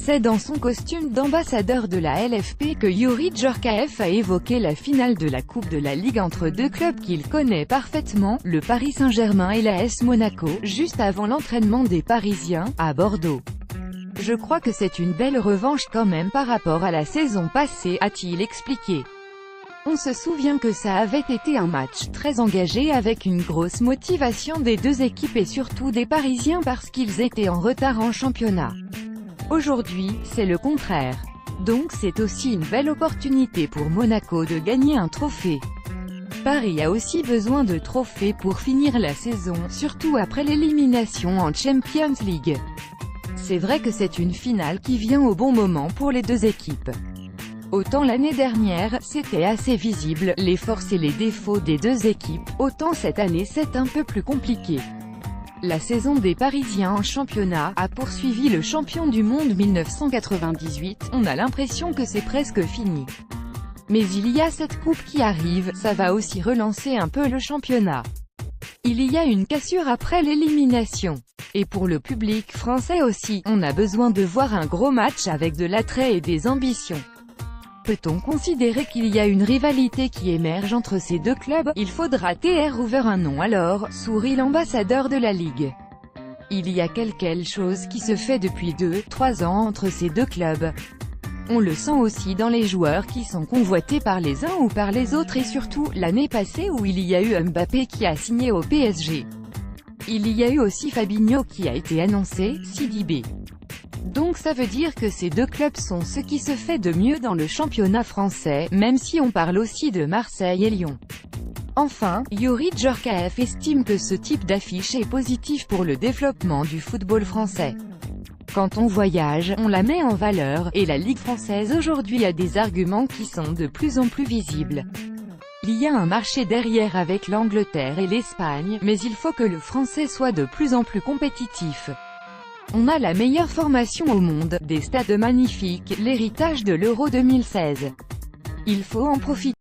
C'est dans son costume d'ambassadeur de la LFP que Youri Djorkaeff a évoqué la finale de la Coupe de la Ligue entre deux clubs qu'il connaît parfaitement, le Paris Saint-Germain et l'AS Monaco, juste avant l'entraînement des Parisiens, à Bordeaux. Je crois que c'est une belle revanche quand même par rapport à la saison passée, a-t-il expliqué. On se souvient que ça avait été un match très engagé avec une grosse motivation des deux équipes et surtout des Parisiens parce qu'ils étaient en retard en championnat. Aujourd'hui, c'est le contraire. Donc c'est aussi une belle opportunité pour Monaco de gagner un trophée. Paris a aussi besoin de trophées pour finir la saison, surtout après l'élimination en Champions League. C'est vrai que c'est une finale qui vient au bon moment pour les deux équipes. Autant l'année dernière, c'était assez visible, les forces et les défauts des deux équipes, autant cette année c'est un peu plus compliqué. La saison des Parisiens en championnat a poursuivi le champion du monde 1998, on a l'impression que c'est presque fini. Mais il y a cette coupe qui arrive, ça va aussi relancer un peu le championnat. Il y a une cassure après l'élimination. Et pour le public français aussi, on a besoin de voir un gros match avec de l'attrait et des ambitions. Peut-on considérer qu'il y a une rivalité qui émerge entre ces deux clubs? Il faudra trouver un nom alors, sourit l'ambassadeur de la Ligue. Il y a quelque chose qui se fait depuis 2-3 ans entre ces deux clubs. On le sent aussi dans les joueurs qui sont convoités par les uns ou par les autres et surtout, l'année passée où il y a eu Mbappé qui a signé au PSG. Il y a eu aussi Fabinho qui a été annoncé, Sidibé. Donc ça veut dire que ces deux clubs sont ce qui se fait de mieux dans le championnat français, même si on parle aussi de Marseille et Lyon. Enfin, Youri Djorkaeff estime que ce type d'affiche est positif pour le développement du football français. Quand on voyage, on la met en valeur, et la Ligue française aujourd'hui a des arguments qui sont de plus en plus visibles. Il y a un marché derrière avec l'Angleterre et l'Espagne, mais il faut que le français soit de plus en plus compétitif. On a la meilleure formation au monde, des stades magnifiques, l'héritage de l'Euro 2016. Il faut en profiter.